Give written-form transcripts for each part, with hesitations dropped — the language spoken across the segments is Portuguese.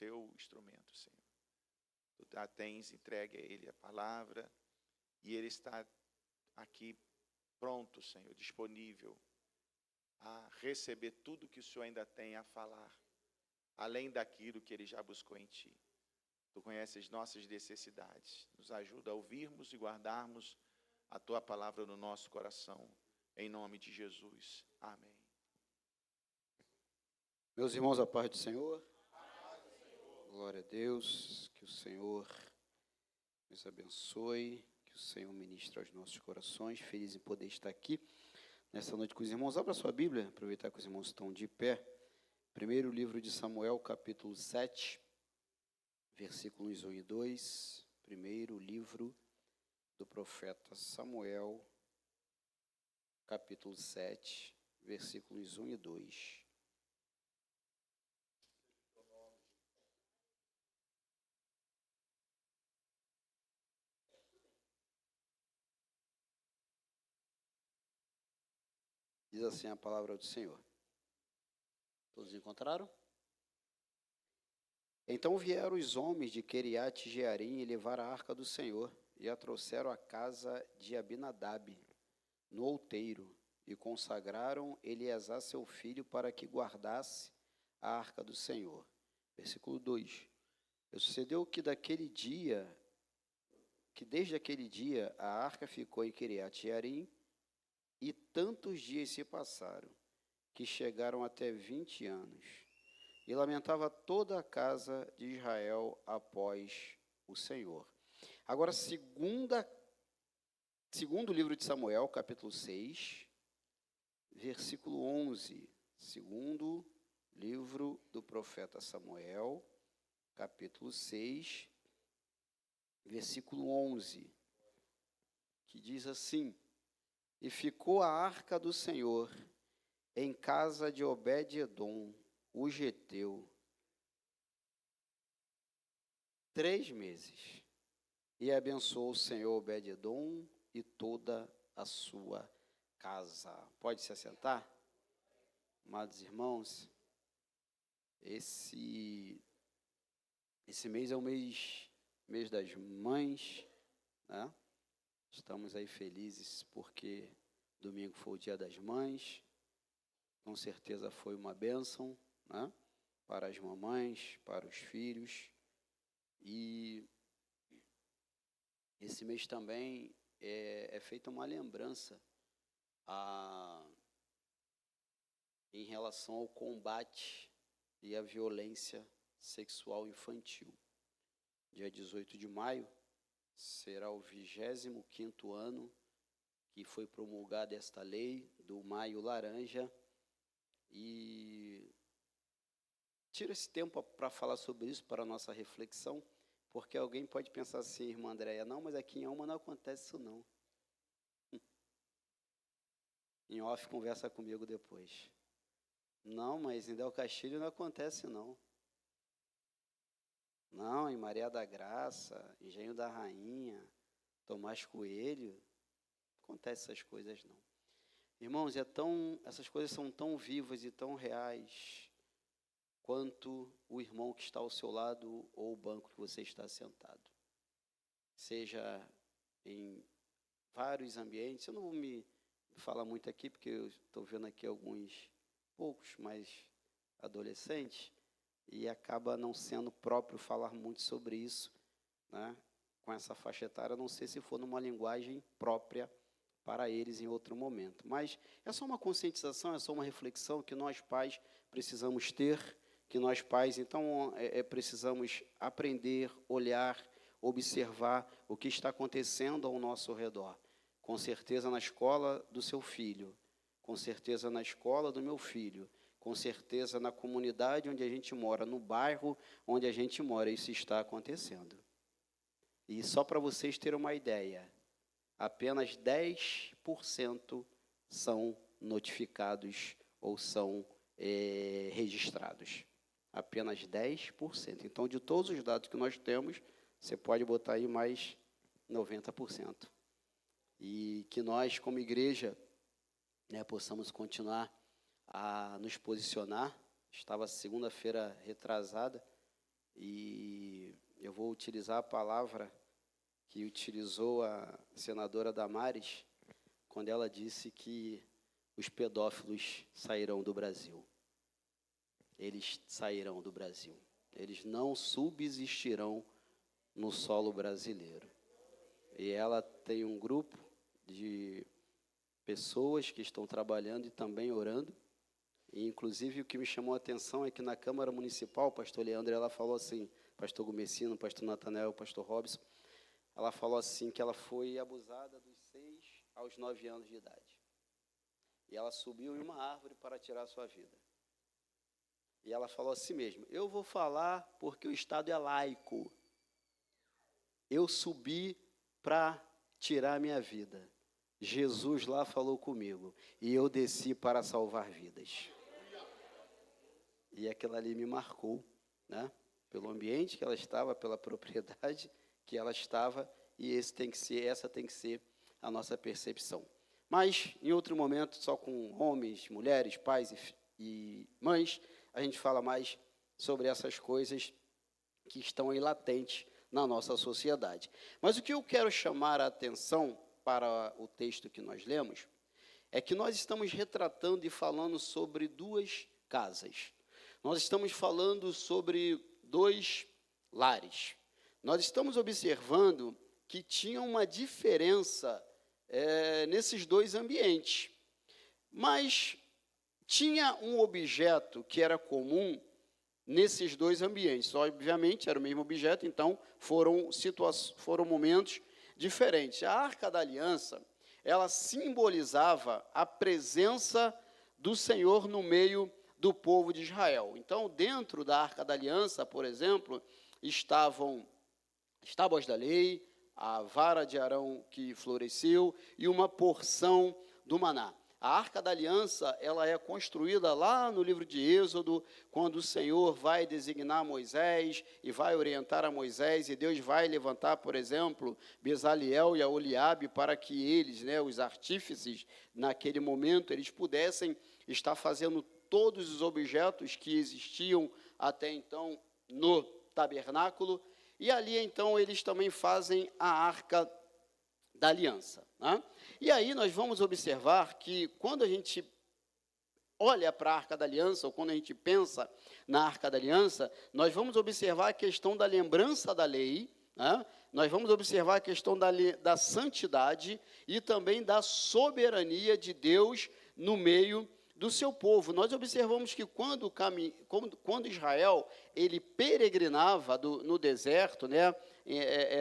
seu instrumento, Senhor. Tu tens entregue a Ele a palavra e Ele está aqui pronto, Senhor, disponível a receber tudo que o Senhor ainda tem a falar, além daquilo que Ele já buscou em Ti. Tu conheces nossas necessidades. Nos ajuda a ouvirmos e guardarmos a Tua palavra no nosso coração. Em nome de Jesus. Amém. Meus irmãos, a paz do Senhor. Glória a Deus. Que o Senhor nos abençoe. Que o Senhor ministre aos nossos corações. Feliz em poder estar aqui nessa noite com os irmãos. Abra sua Bíblia, aproveitar que os irmãos estão de pé. Primeiro livro de Samuel, capítulo 7, versículos 1 e 2. Primeiro livro do profeta Samuel, capítulo 7, versículos 1 e 2. Diz assim a palavra do Senhor. Todos encontraram? Então vieram os homens de Queriate Jearim e levaram a arca do Senhor, e a trouxeram à casa de Abinadab, no outeiro, e consagraram Eleazar seu filho para que guardasse a arca do Senhor. Versículo 2. E sucedeu que desde aquele dia a arca ficou em Queriate Jearim, e tantos dias se passaram, que chegaram até 20 anos. E lamentava toda a casa de Israel após o Senhor. Agora, segundo livro de Samuel, capítulo 6, versículo 11. Segundo livro do profeta Samuel, capítulo 6, versículo 11, que diz assim: E ficou a arca do Senhor em casa de Obed-edom, o geteu, 3 meses. E abençoou o Senhor Obed-edom e toda a sua casa. Pode se assentar? Amados irmãos, esse mês é o mês das mães, né? Estamos aí felizes porque domingo foi o dia das mães. Com certeza foi uma bênção, né? Para as mamães, para os filhos. E esse mês também é feita uma lembrança em relação ao combate e à violência sexual infantil. Dia 18 de maio será o 25º ano que foi promulgada esta lei do Maio Laranja. E tiro esse tempo para falar sobre isso, para a nossa reflexão, porque alguém pode pensar assim, irmã Andréia, não, mas aqui em Alma não acontece isso não. Em off, conversa comigo depois. Não, mas em Del Castilho não acontece não. Não, em Maria da Graça, Engenho da Rainha, Tomás Coelho, não acontece essas coisas não. Irmãos, essas coisas são tão vivas e tão reais quanto o irmão que está ao seu lado ou o banco que você está sentado. Seja em vários ambientes, eu não vou me falar muito aqui, porque eu estou vendo aqui poucos mais adolescentes, e acaba não sendo próprio falar muito sobre isso, né? Com essa faixa etária, a não sei se for numa linguagem própria para eles em outro momento. Mas é só uma conscientização, é só uma reflexão que nós pais precisamos ter, que nós pais, então, precisamos aprender, olhar, observar o que está acontecendo ao nosso redor. Com certeza na escola do seu filho, com certeza na escola do meu filho, com certeza na comunidade onde a gente mora, no bairro onde a gente mora, isso está acontecendo. E só para vocês terem uma ideia, apenas 10% são notificados ou são registrados. Apenas 10%. Então, de todos os dados que nós temos, você pode botar aí mais 90%. E que nós, como igreja, né, possamos continuar a nos posicionar. Estava segunda-feira retrasada, E eu vou utilizar a palavra que utilizou a senadora Damares, quando ela disse que os pedófilos sairão do Brasil. Eles sairão do Brasil. Eles não subsistirão no solo brasileiro. E ela tem um grupo de pessoas que estão trabalhando e também orando. E, inclusive, o que me chamou a atenção é que na Câmara Municipal, o pastor Leandro, ela falou assim, pastor Gomessino, pastor Natanael, pastor Robson, ela falou assim que ela foi abusada dos 6 aos 9 anos de idade. E ela subiu em uma árvore para tirar a sua vida. E ela falou assim mesmo, eu vou falar porque o Estado é laico. Eu subi para tirar a minha vida. Jesus lá falou comigo. E eu desci para salvar vidas. E aquilo ali me marcou, né? Pelo ambiente que ela estava, pela propriedade que ela estava. E essa tem que ser a nossa percepção. Mas, em outro momento, só com homens, mulheres, pais e mães, a gente fala mais sobre essas coisas que estão aí latentes na nossa sociedade. Mas o que eu quero chamar a atenção para o texto que nós lemos é que nós estamos retratando e falando sobre 2 casas. Nós estamos falando sobre 2 lares. Nós estamos observando que tinha uma diferença nesses 2 ambientes. Mas tinha um objeto que era comum nesses 2 ambientes. Obviamente, era o mesmo objeto, então foram momentos diferentes. A Arca da Aliança, ela simbolizava a presença do Senhor no meio do povo de Israel. Então, dentro da Arca da Aliança, por exemplo, estavam as tábuas da lei, a vara de Arão que floresceu e uma porção do maná. A Arca da Aliança, ela é construída lá no livro de Êxodo, quando o Senhor vai designar Moisés e vai orientar a Moisés, e Deus vai levantar, por exemplo, Bezaliel e Aholiabe, para que eles, os artífices, naquele momento, eles pudessem estar fazendo todos os objetos que existiam até então no tabernáculo, e ali, então, eles também fazem a Arca da Aliança, né? E aí nós vamos observar que quando a gente olha para a Arca da Aliança, ou quando a gente pensa na Arca da Aliança, nós vamos observar a questão da lembrança da lei, né? Nós vamos observar a questão da santidade e também da soberania de Deus no meio do seu povo. Nós observamos que quando Israel ele peregrinava no deserto, né,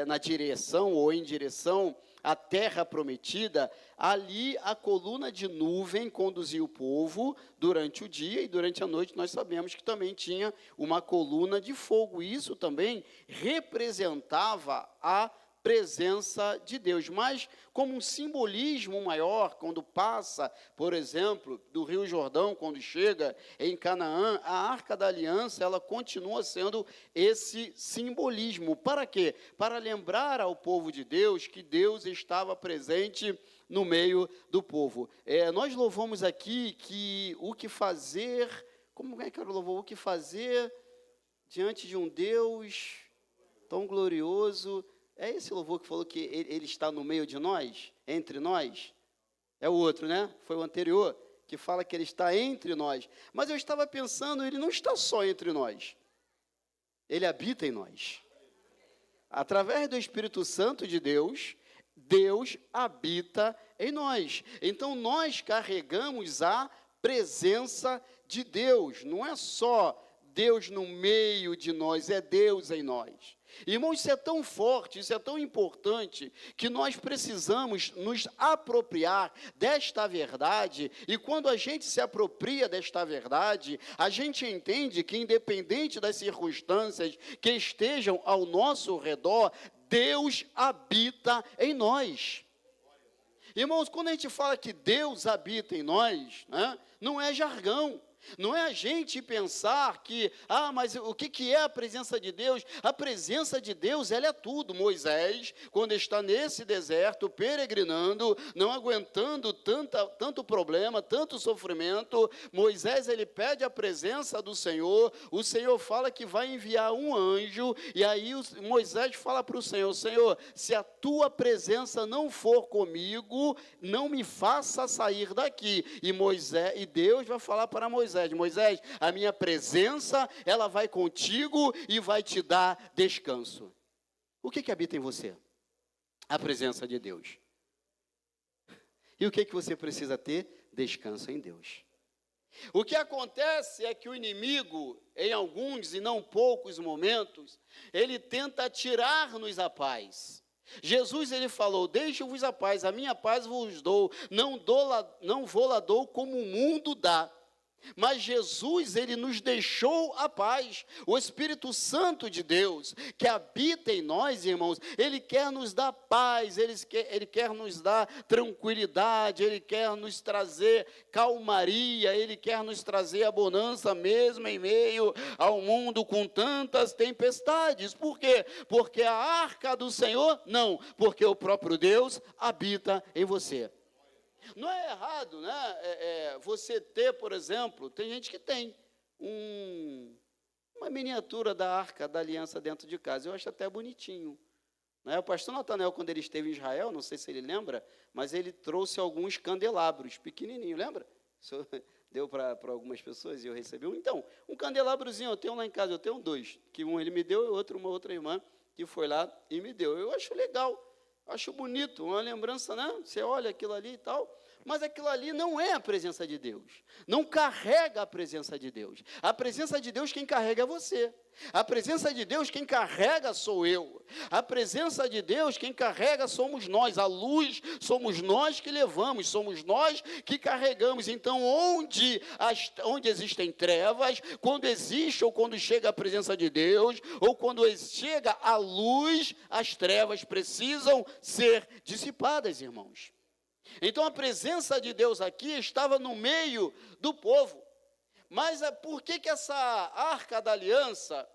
na direção ou em direção à terra prometida, ali a coluna de nuvem conduzia o povo durante o dia, e durante a noite nós sabemos que também tinha uma coluna de fogo. Isso também representava a presença de Deus, mas como um simbolismo maior, quando passa, por exemplo, do Rio Jordão, quando chega em Canaã, a Arca da Aliança, ela continua sendo esse simbolismo. Para quê? Para lembrar ao povo de Deus que Deus estava presente no meio do povo. Nós louvamos aqui que o que fazer, como é que era o louvor? O que fazer diante de um Deus tão glorioso. É esse louvor que falou que ele está no meio de nós, entre nós? É o outro, né? Foi o anterior, que fala que ele está entre nós. Mas eu estava pensando, ele não está só entre nós. Ele habita em nós. Através do Espírito Santo de Deus, Deus habita em nós. Então, nós carregamos a presença de Deus. Não é só Deus no meio de nós, é Deus em nós. Irmãos, isso é tão forte, isso é tão importante, que nós precisamos nos apropriar desta verdade, e quando a gente se apropria desta verdade, a gente entende que, independente das circunstâncias que estejam ao nosso redor, Deus habita em nós. Irmãos, quando a gente fala que Deus habita em nós, né, não é jargão. Não é a gente pensar que, mas o que é a presença de Deus? A presença de Deus, ela é tudo. Moisés, quando está nesse deserto, peregrinando, não aguentando tanto problema, tanto sofrimento, Moisés, ele pede a presença do Senhor, o Senhor fala que vai enviar um anjo, e aí Moisés fala para o Senhor, Senhor, se a tua presença não for comigo, não me faça sair daqui. E Deus vai falar para Moisés, a minha presença, ela vai contigo e vai te dar descanso. O que habita em você? A presença de Deus. E o que você precisa ter? Descanso em Deus. O que acontece é que o inimigo, em alguns e não poucos momentos, ele tenta tirar-nos a paz. Jesus, ele falou, deixo-vos a paz, a minha paz vos dou, não vou lá dou como o mundo dá. Mas Jesus, ele nos deixou a paz. O Espírito Santo de Deus, que habita em nós, irmãos, ele quer nos dar paz, ele quer nos dar tranquilidade, ele quer nos trazer calmaria, ele quer nos trazer a bonança mesmo em meio ao mundo com tantas tempestades. Por quê? Porque a arca do Senhor? Não, porque o próprio Deus habita em você. Não é errado, né? Você ter, por exemplo, tem gente que tem uma miniatura da Arca da Aliança dentro de casa. Eu acho até bonitinho. Né? O pastor Natanael, quando ele esteve em Israel, não sei se ele lembra, mas ele trouxe alguns candelabros pequenininhos, lembra? Isso deu para algumas pessoas e eu recebi um. Então, um candelabrozinho, eu tenho lá em casa, eu tenho 2, que um ele me deu e outro uma outra irmã que foi lá e me deu. Eu acho legal. Acho bonito, uma lembrança, né? Você olha aquilo ali e tal, mas aquilo ali não é a presença de Deus, não carrega a presença de Deus. A presença de Deus quem carrega é você. A presença de Deus quem carrega sou eu. A presença de Deus quem carrega somos nós. A luz somos nós que levamos, somos nós que carregamos. Então, onde existem trevas, quando existe ou quando chega a presença de Deus, ou quando chega a luz, as trevas precisam ser dissipadas, irmãos. Então, a presença de Deus aqui estava no meio do povo. Mas por que essa arca da aliança,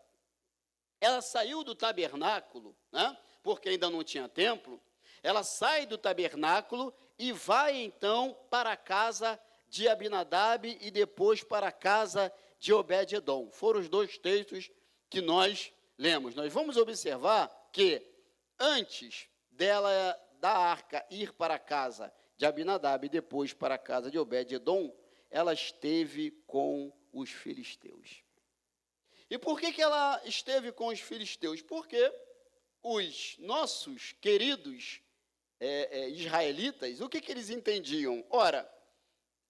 ela saiu do tabernáculo, né? Porque ainda não tinha templo, ela sai do tabernáculo e vai então para a casa de Abinadab e depois para a casa de Obed-edom. Foram os 2 textos que nós lemos. Nós vamos observar que antes da arca ir para a casa de Abinadab e depois para a casa de Obed-edom, ela esteve com os filisteus. E por que ela esteve com os filisteus? Porque os nossos queridos israelitas, o que eles entendiam? Ora,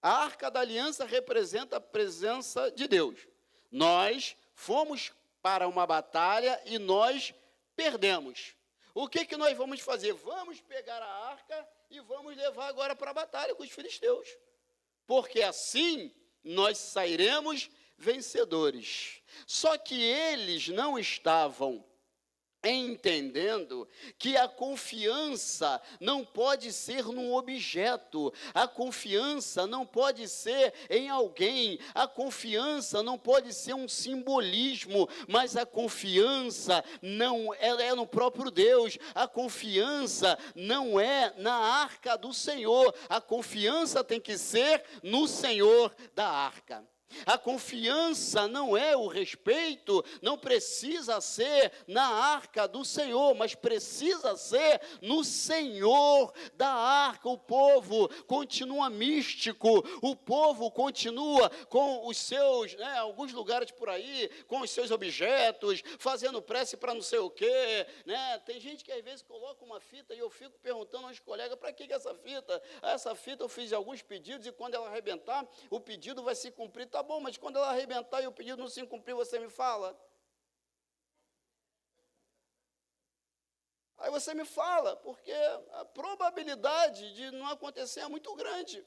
a arca da aliança representa a presença de Deus. Nós fomos para uma batalha e nós perdemos. O que nós vamos fazer? Vamos pegar a arca e vamos levar agora para a batalha com os filisteus. Porque assim nós sairemos vencedores. Só que eles não estavam entendendo que a confiança não pode ser num objeto, a confiança não pode ser em alguém, a confiança não pode ser um simbolismo, mas a confiança não é no próprio Deus, a confiança não é na arca do Senhor, a confiança tem que ser no Senhor da arca. A confiança não é o respeito, não precisa ser na arca do Senhor, mas precisa ser no Senhor da arca. O povo continua místico, o povo continua com os seus, alguns lugares por aí, com os seus objetos, fazendo prece para não sei o quê, né? Tem gente que às vezes coloca uma fita e eu fico perguntando aos colegas, para que essa fita? Essa fita eu fiz alguns pedidos e quando ela arrebentar, o pedido vai se cumprir. Tá bom, mas quando ela arrebentar e o pedido não se cumprir, você me fala. Aí você me fala, porque a probabilidade de não acontecer é muito grande.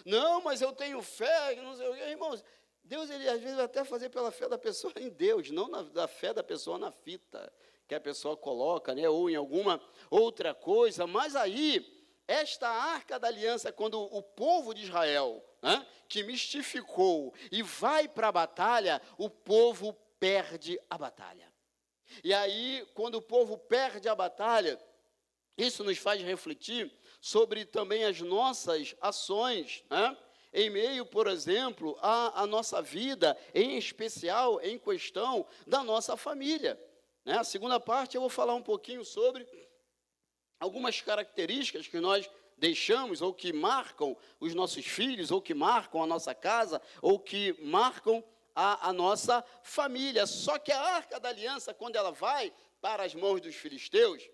Não, mas eu tenho fé, não sei o quê. Irmãos, Deus, ele às vezes vai até fazer pela fé da pessoa em Deus, não da fé da pessoa na fita, que a pessoa coloca, ou em alguma outra coisa. Mas aí, esta arca da aliança, quando o povo de Israel né, que mistificou e vai para a batalha, o povo perde a batalha. E aí, quando o povo perde a batalha, isso nos faz refletir sobre também as nossas ações, né? Em meio, por exemplo, à nossa vida, em especial, em questão da nossa família. Né? A segunda parte eu vou falar um pouquinho sobre algumas características que nós deixamos, ou que marcam os nossos filhos, ou que marcam a nossa casa, ou que marcam a nossa família. Só que a Arca da Aliança, quando ela vai para as mãos dos filisteus,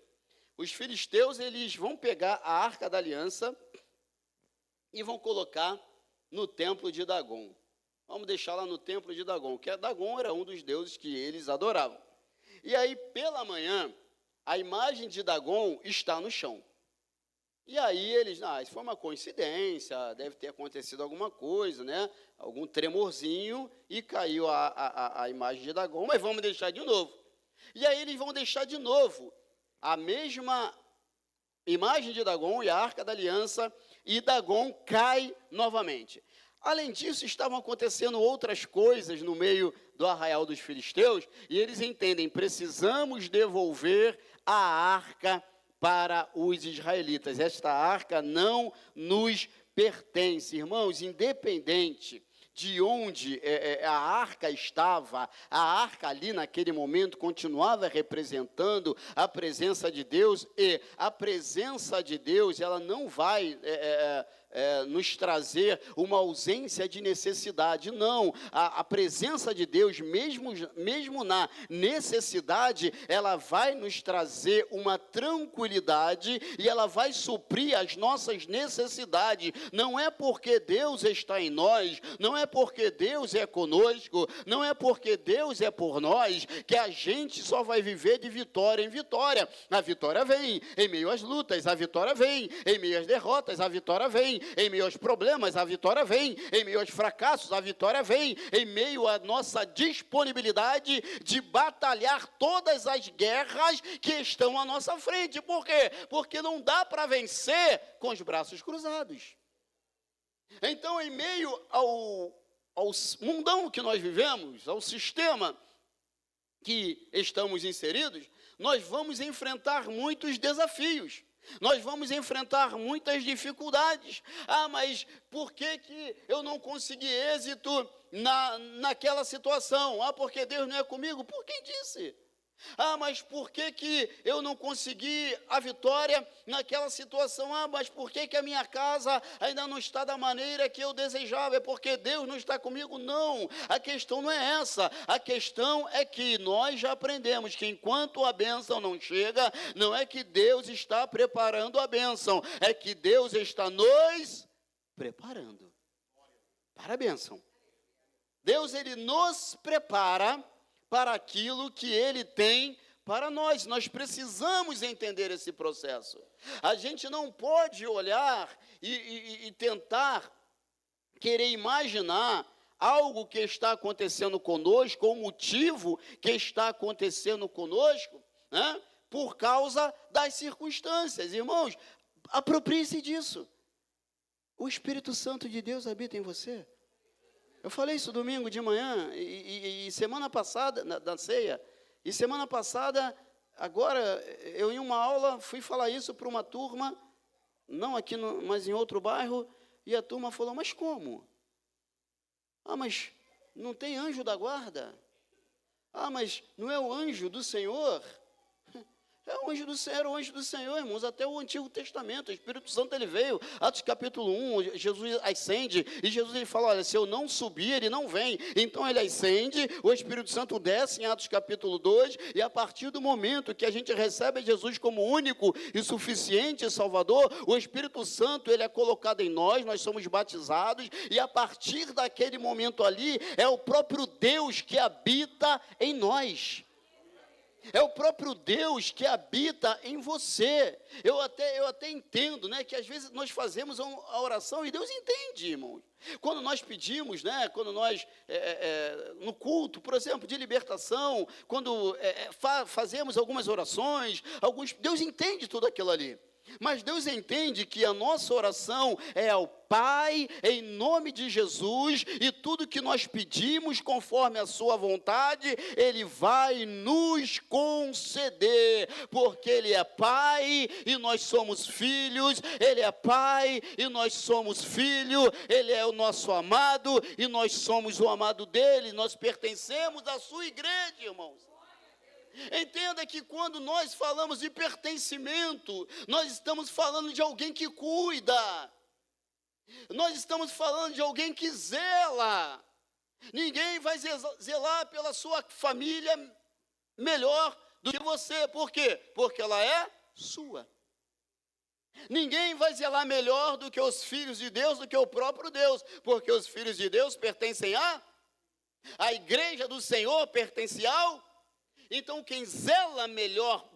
os filisteus eles vão pegar a Arca da Aliança e vão colocar no templo de Dagon. Vamos deixar lá no templo de Dagon, que Dagon era um dos deuses que eles adoravam. E aí, pela manhã, a imagem de Dagon está no chão. E aí eles, isso foi uma coincidência, deve ter acontecido alguma coisa, né? Algum tremorzinho, e caiu a imagem de Dagon, mas vamos deixar de novo. E aí eles vão deixar de novo a mesma imagem de Dagon e a Arca da Aliança, e Dagon cai novamente. Além disso, estavam acontecendo outras coisas no meio do arraial dos filisteus, e eles entendem, precisamos devolver a arca para os israelitas. Esta arca não nos pertence. Irmãos, independente de onde a arca estava, a arca ali naquele momento continuava representando a presença de Deus, e a presença de Deus, ela não vai nos trazer uma ausência de necessidade, não. A presença de Deus, mesmo na necessidade, ela vai nos trazer uma tranquilidade, e ela vai suprir as nossas necessidades. Não é porque Deus está em nós, não é porque Deus é conosco, não é porque Deus é por nós, que a gente só vai viver de vitória em vitória. A vitória vem em meio às lutas, a vitória vem em meio às derrotas, a vitória vem em meio aos problemas, a vitória vem em meio aos fracassos, a vitória vem em meio à nossa disponibilidade de batalhar todas as guerras que estão à nossa frente. Por quê? Porque não dá para vencer com os braços cruzados. Então, em meio ao mundão que nós vivemos, ao sistema que estamos inseridos, nós vamos enfrentar muitos desafios. Nós vamos enfrentar muitas dificuldades. Mas por que eu não consegui êxito naquela situação? Porque Deus não é comigo? Por quem disse? Mas por que eu não consegui a vitória naquela situação? Mas por que a minha casa ainda não está da maneira que eu desejava? É porque Deus não está comigo? Não, a questão não é essa. A questão é que nós já aprendemos que enquanto a bênção não chega, não é que Deus está preparando a bênção, é que Deus está nos preparando para a bênção. Deus, Ele nos prepara para aquilo que Ele tem para nós. Nós precisamos entender esse processo. A gente não pode olhar e tentar querer imaginar algo que está acontecendo conosco, ou motivo que está acontecendo conosco, né, por causa das circunstâncias. Irmãos, aproprie-se disso. O Espírito Santo de Deus habita em você. Eu falei isso domingo de manhã, e semana passada, na ceia, e semana passada, agora, eu em uma aula, fui falar isso para uma turma, não aqui, mas em outro bairro, e a turma falou, mas como? Mas não tem anjo da guarda? Mas não é o anjo do Senhor? Era o anjo do Senhor, irmãos, até o Antigo Testamento. O Espírito Santo, ele veio, Atos capítulo 1, Jesus ascende, e Jesus, ele fala, olha, se eu não subir, ele não vem. Então, ele ascende, o Espírito Santo desce em Atos capítulo 2, e a partir do momento que a gente recebe Jesus como único e suficiente Salvador, o Espírito Santo, ele é colocado em nós somos batizados, e a partir daquele momento ali, é o próprio Deus que habita em nós. É o próprio Deus que habita em você. Eu até entendo, né, que às vezes nós fazemos a oração e Deus entende, irmãos. Quando nós pedimos, né, quando nós, no culto, por exemplo, de libertação, quando fazemos algumas orações, Deus entende tudo aquilo ali. Mas Deus entende que a nossa oração é ao Pai, em nome de Jesus, e tudo que nós pedimos conforme a sua vontade, Ele vai nos conceder, porque Ele é Pai e nós somos filhos, Ele é Pai e nós somos filho, Ele é o nosso amado e nós somos o amado dEle, nós pertencemos à sua igreja, irmãos. Entenda que quando nós falamos de pertencimento, nós estamos falando de alguém que cuida, nós estamos falando de alguém que zela. Ninguém vai zelar pela sua família melhor do que você. Por quê? Porque ela é sua. Ninguém vai zelar melhor do que os filhos de Deus, do que o próprio Deus, porque os filhos de Deus pertencem a igreja do Senhor pertence ao. Então, quem zela melhor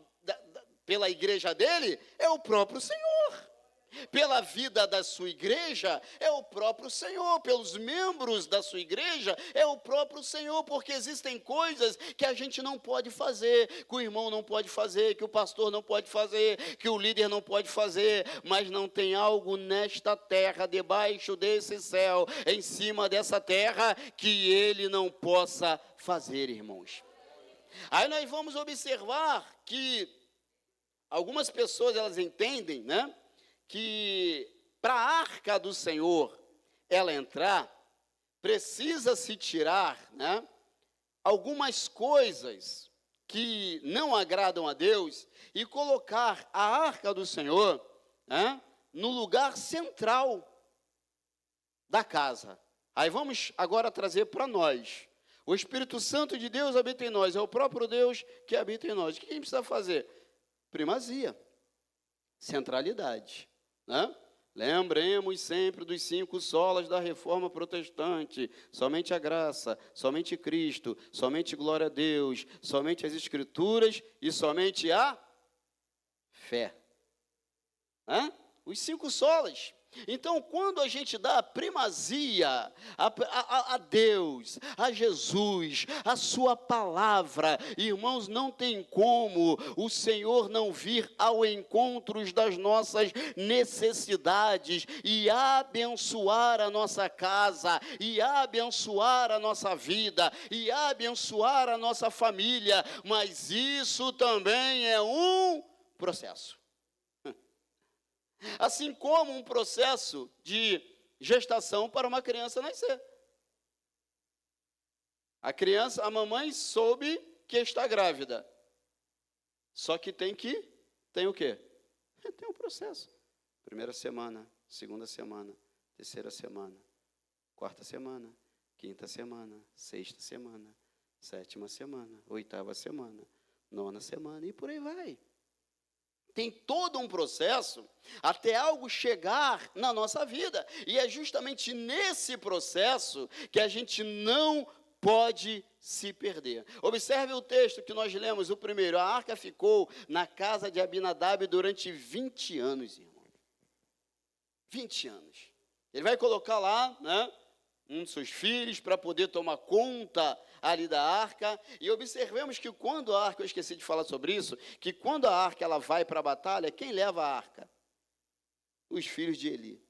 pela igreja dele é o próprio Senhor. Pela vida da sua igreja é o próprio Senhor. Pelos membros da sua igreja é o próprio Senhor. Porque existem coisas que a gente não pode fazer, que o irmão não pode fazer, que o pastor não pode fazer, que o líder não pode fazer. Mas não tem algo nesta terra, debaixo desse céu, em cima dessa terra, que ele não possa fazer, irmãos. Aí nós vamos observar que algumas pessoas, elas entendem, né, que para a arca do Senhor, ela entrar, precisa se tirar, né, algumas coisas que não agradam a Deus e colocar a arca do Senhor, né, no lugar central da casa. Aí vamos agora trazer para nós. O Espírito Santo de Deus habita em nós, é o próprio Deus que habita em nós. O que a gente precisa fazer? Primazia, centralidade, né? Lembremos sempre dos 5 solas da reforma protestante: somente a graça, somente Cristo, somente glória a Deus, somente as Escrituras e somente a fé. Os 5 solas. Então, quando a gente dá a primazia a Deus, a Jesus, a sua palavra, irmãos, não tem como o Senhor não vir ao encontro das nossas necessidades e abençoar a nossa casa, e abençoar a nossa vida, e abençoar a nossa família. Mas isso também é um processo. Assim como um processo de gestação para uma criança nascer. A mamãe soube que está grávida. Só que tem o quê? Tem um processo. 1ª semana, 2ª semana, 3ª semana, 4ª semana, 5ª semana, 6ª semana, 7ª semana, 8ª semana, 9ª semana e por aí vai. Tem todo um processo até algo chegar na nossa vida. E é justamente nesse processo que a gente não pode se perder. Observe o texto que nós lemos, o primeiro. A arca ficou na casa de Abinadab durante 20 anos, irmão. 20 anos. Ele vai colocar lá, né, um dos seus filhos para poder tomar conta ali da arca, e observemos que quando a arca, eu esqueci de falar sobre isso, que quando a arca ela vai para a batalha, quem leva a arca? Os filhos de Eli.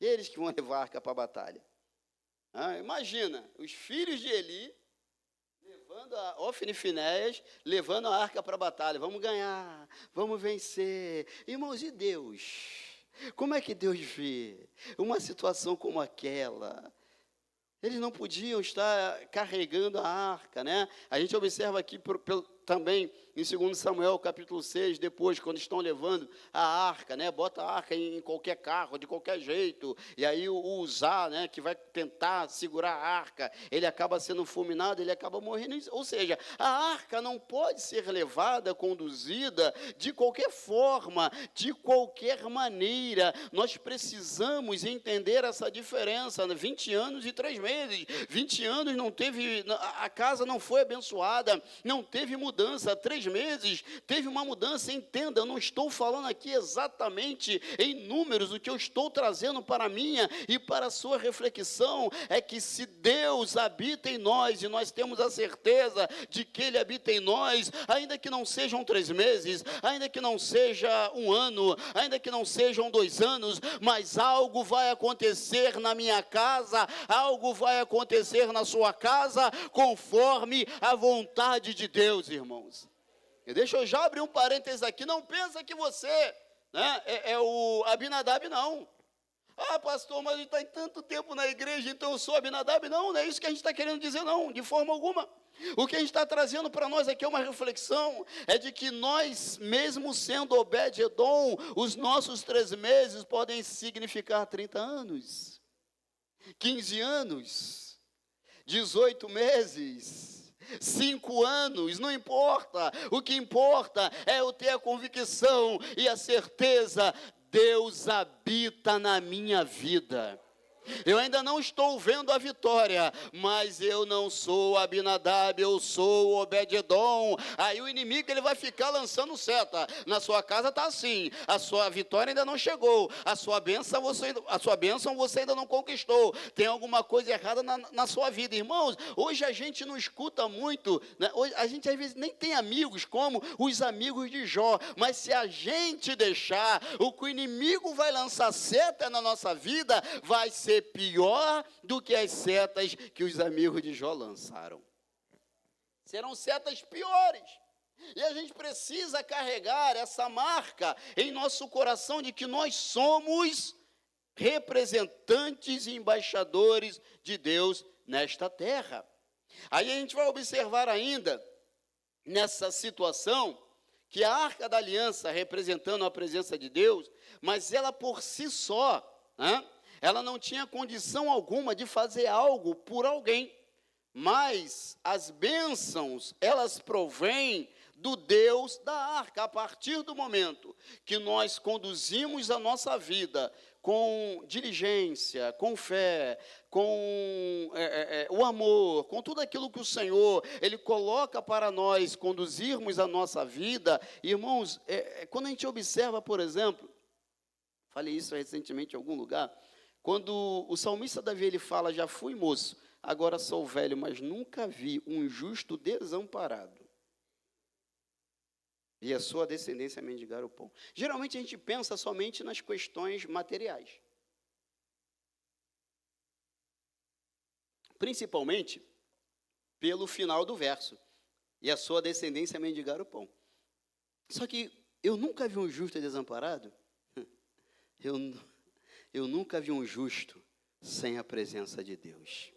Eles que vão levar a arca para a batalha. Imagina, os filhos de Eli, levando Ofni e Finéias, levando a arca para a batalha. Vamos ganhar, vamos vencer. Irmãos, e Deus? Como é que Deus vê uma situação como aquela? Eles não podiam estar carregando a arca, né? A gente observa aqui também em 2 Samuel, capítulo 6, depois, quando estão levando a arca, né? Bota a arca em qualquer carro, de qualquer jeito, e aí o Uzá, né, que vai tentar segurar a arca, ele acaba sendo fulminado, ele acaba morrendo. Ou seja, a arca não pode ser levada, conduzida de qualquer forma, de qualquer maneira. Nós precisamos entender essa diferença. 20 anos e 3 meses, 20 anos não teve, a casa não foi abençoada, não teve mudança mudança. 3 meses, teve uma mudança. Entenda, eu não estou falando aqui exatamente em números. O que eu estou trazendo para a minha e para a sua reflexão é que se Deus habita em nós, e nós temos a certeza de que Ele habita em nós, ainda que não sejam 3 meses, ainda que não seja 1 ano, ainda que não sejam 2 anos, mas algo vai acontecer na minha casa, algo vai acontecer na sua casa, conforme a vontade de Deus, irmãos. E deixa eu já abrir um parênteses aqui, não pensa que você, né, é o Abinadab, não. Ah, pastor, mas ele está em tanto tempo na igreja, então eu sou Abinadab. Não, não é isso que a gente está querendo dizer, não, de forma alguma. O que a gente está trazendo para nós aqui é uma reflexão, é de que nós, mesmo sendo Obed-edom, os nossos 3 meses podem significar 30 anos, 15 anos, 18 meses, 5 anos, não importa. O que importa é eu ter a convicção e a certeza: Deus habita na minha vida. Eu ainda não estou vendo a vitória, mas eu não sou Abinadab, eu sou Obed-edom. Aí o inimigo, ele vai ficar lançando seta. Na sua casa está assim, a sua vitória ainda não chegou, a sua bênção você ainda não conquistou, tem alguma coisa errada na sua vida. Irmãos, hoje a gente não escuta muito, né? Hoje a gente às vezes nem tem amigos como os amigos de Jó, mas se a gente deixar, o que o inimigo vai lançar seta na nossa vida, vai ser pior do que as setas que os amigos de Jó lançaram. Serão setas piores. E a gente precisa carregar essa marca em nosso coração de que nós somos representantes e embaixadores de Deus nesta terra. Aí a gente vai observar ainda, nessa situação, que a Arca da Aliança, representando a presença de Deus, mas ela por si só, né, ela não tinha condição alguma de fazer algo por alguém, mas as bênçãos, elas provêm do Deus da arca. A partir do momento que nós conduzimos a nossa vida com diligência, com fé, com o amor, com tudo aquilo que o Senhor, Ele coloca para nós conduzirmos a nossa vida, irmãos, quando a gente observa, por exemplo, falei isso recentemente em algum lugar, quando o salmista Davi, ele fala: já fui moço, agora sou velho, mas nunca vi um justo desamparado, e a sua descendência mendigar o pão. Geralmente a gente pensa somente nas questões materiais, principalmente pelo final do verso, e a sua descendência mendigar o pão. Só que eu nunca vi um justo desamparado. Eu nunca vi um justo sem a presença de Deus.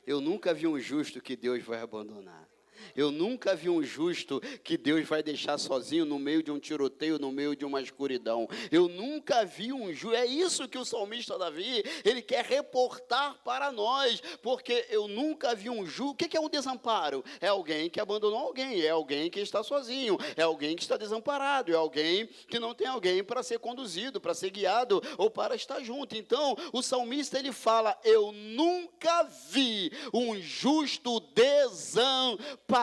Eu nunca vi um justo que Deus vai abandonar. Eu nunca vi um justo que Deus vai deixar sozinho no meio de um tiroteio, no meio de uma escuridão. Eu nunca vi um justo. É isso que o salmista Davi, ele quer reportar para nós, porque eu nunca vi um justo. O que é um desamparo? É alguém que abandonou alguém, é alguém que está sozinho, é alguém que está desamparado, é alguém que não tem alguém para ser conduzido, para ser guiado ou para estar junto. Então, o salmista, ele fala: eu nunca vi um justo desamparado.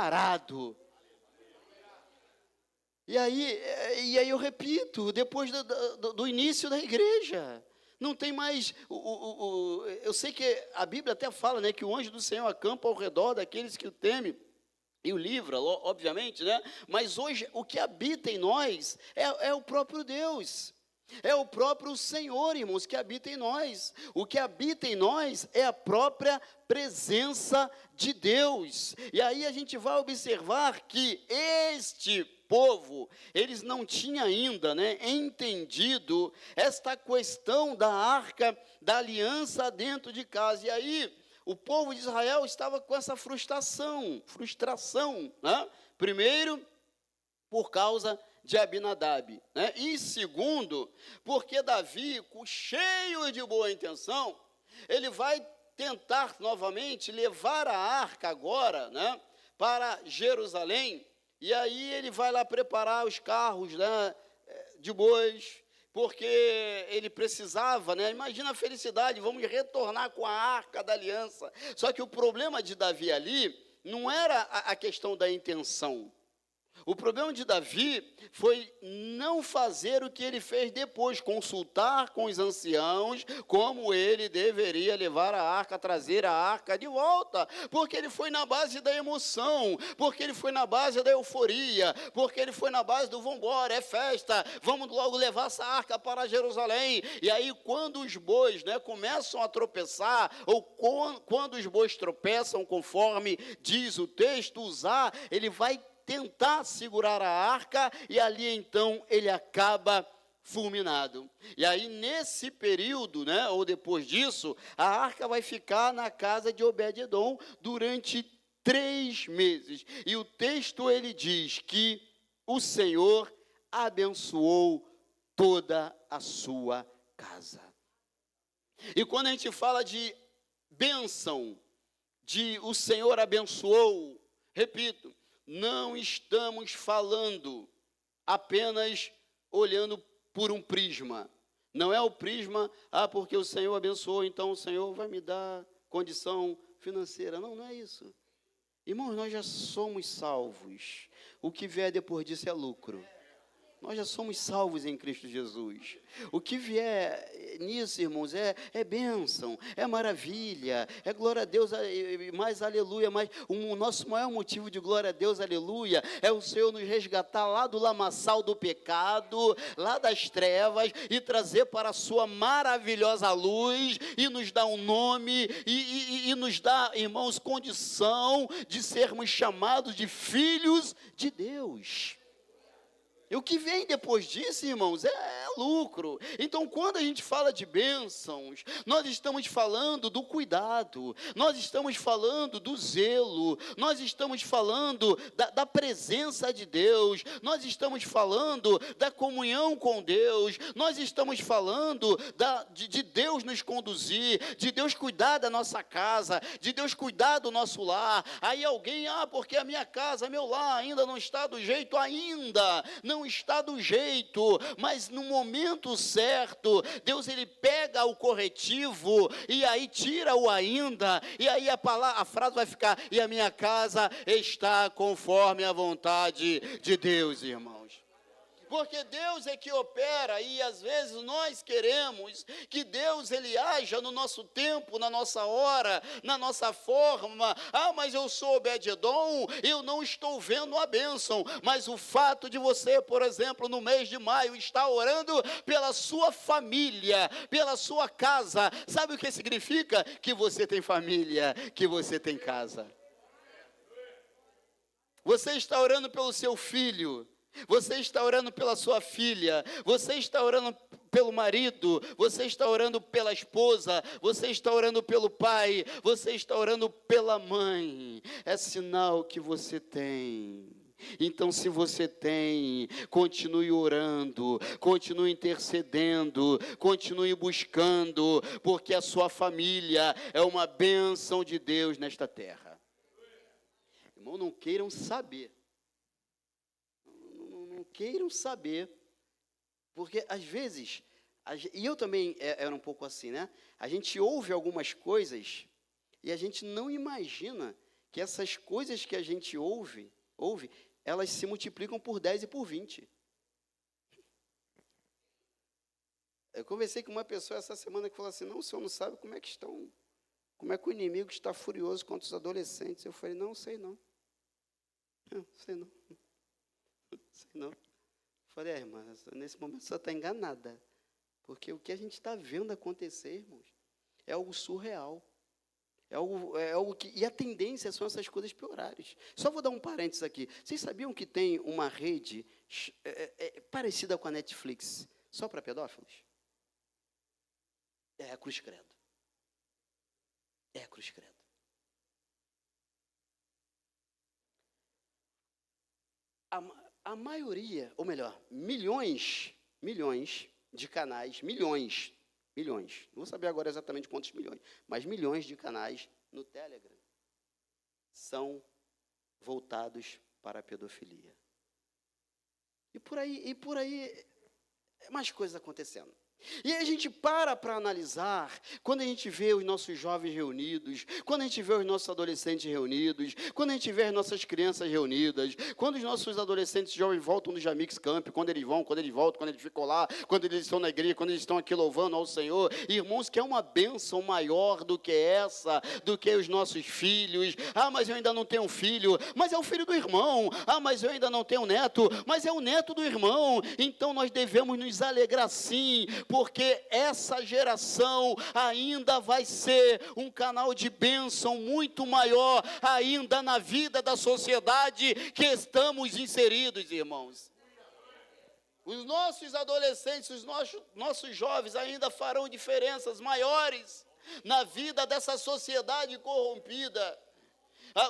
E aí eu repito, depois do início da igreja, não tem mais, eu sei que a Bíblia até fala, né, que o anjo do Senhor acampa ao redor daqueles que o temem e o livra, obviamente, né? Mas hoje o que habita em nós é o próprio Deus. É o próprio Senhor, irmãos, que habita em nós. O que habita em nós é a própria presença de Deus. E aí a gente vai observar que este povo, eles não tinham ainda, né, entendido esta questão da arca da aliança dentro de casa. E aí o povo de Israel estava com essa frustração, né? Primeiro, por causa de Abinadab, né? E segundo, porque Davi, cheio de boa intenção, ele vai tentar novamente levar a arca agora, né, para Jerusalém, e aí ele vai lá preparar os carros, né, de bois, porque ele precisava, né, imagina a felicidade, vamos retornar com a arca da aliança. Só que o problema de Davi ali não era a questão da intenção. O problema de Davi foi não fazer o que ele fez depois, consultar com os anciãos como ele deveria levar a arca, trazer a arca de volta, porque ele foi na base da emoção, porque ele foi na base da euforia, porque ele foi na base do vambora, é festa, vamos logo levar essa arca para Jerusalém. E aí quando os bois, começam a tropeçar, ou quando os bois tropeçam, conforme diz o texto, Uzá, ele vai tentar segurar a arca, e ali então ele acaba fulminado. E aí nesse período, ou depois disso, a arca vai ficar na casa de Obed-edom durante 3 meses. E o texto ele diz que o Senhor abençoou toda a sua casa. E quando a gente fala de bênção, de o Senhor abençoou, repito, não estamos falando apenas olhando por um prisma. Não é o prisma, porque o Senhor abençoou, então o Senhor vai me dar condição financeira. Não, não é isso. Irmãos, nós já somos salvos. O que vier depois disso é lucro. Nós já somos salvos em Cristo Jesus. O que vier nisso, irmãos, é bênção, é maravilha, é glória a Deus, mais aleluia, mas o nosso maior motivo de glória a Deus, aleluia, é o Senhor nos resgatar lá do lamaçal do pecado, lá das trevas, e trazer para a sua maravilhosa luz, e nos dar um nome, e nos dar, irmãos, condição de sermos chamados de filhos de Deus. E o que vem depois disso, irmãos, é lucro. Então, quando a gente fala de bênçãos, nós estamos falando do cuidado, nós estamos falando do zelo, nós estamos falando da presença de Deus, nós estamos falando da comunhão com Deus, nós estamos falando de Deus nos conduzir, de Deus cuidar da nossa casa, de Deus cuidar do nosso lar. Aí alguém, porque a minha casa, meu lar ainda não está do jeito, ainda não está do jeito, mas no momento certo, Deus ele pega o corretivo e aí tira o ainda, e aí a frase vai ficar: e a minha casa está conforme a vontade de Deus, irmãos. Porque Deus é que opera, e às vezes nós queremos que Deus ele haja no nosso tempo, na nossa hora, na nossa forma. Mas eu sou Obed-edom, eu não estou vendo a bênção. Mas o fato de você, por exemplo, no mês de maio, estar orando pela sua família, pela sua casa, sabe o que significa? Que você tem família, que você tem casa. Você está orando pelo seu filho, você está orando pela sua filha, você está orando pelo marido, você está orando pela esposa, você está orando pelo pai, você está orando pela mãe. É sinal que você tem. Então, se você tem, continue orando, continue intercedendo, continue buscando, porque a sua família é uma bênção de Deus nesta terra. Irmão, não queiram saber. Não queiram saber, porque às vezes, e eu também era um pouco assim, a gente ouve algumas coisas e a gente não imagina que essas coisas que a gente ouve, elas se multiplicam por 10 e por 20. Eu conversei com uma pessoa essa semana que falou assim: não, o senhor não sabe como é que o inimigo está furioso contra os adolescentes. Eu falei: não, sei não. Não, sei não. Sei não. Falei: irmã, nesse momento você está enganada, porque o que a gente está vendo acontecer, irmãos, é algo surreal, é algo que, e a tendência são essas coisas piorarem. Só vou dar um parênteses aqui. Vocês sabiam que tem uma rede parecida com a Netflix, só para pedófilos? É a Cruz Credo. É a Cruz Credo. A maioria, ou melhor, milhões de canais, milhões, não vou saber agora exatamente quantos milhões, mas milhões de canais no Telegram são voltados para a pedofilia. E por aí, mais coisas acontecendo. E aí a gente para analisar, quando a gente vê os nossos jovens reunidos, quando a gente vê os nossos adolescentes reunidos, quando a gente vê as nossas crianças reunidas, quando os nossos adolescentes jovens voltam do Jamix Camp, quando eles vão, quando eles voltam, quando eles ficam lá, quando eles estão na igreja, quando eles estão aqui louvando ao Senhor, irmãos, que é uma bênção maior do que essa, do que os nossos filhos. Ah, mas eu ainda não tenho um filho, mas é o filho do irmão. Ah, mas eu ainda não tenho neto, mas é o neto do irmão. Então nós devemos nos alegrar sim, porque essa geração ainda vai ser um canal de bênção muito maior ainda na vida da sociedade que estamos inseridos, irmãos. Os nossos adolescentes, os nossos jovens ainda farão diferenças maiores na vida dessa sociedade corrompida.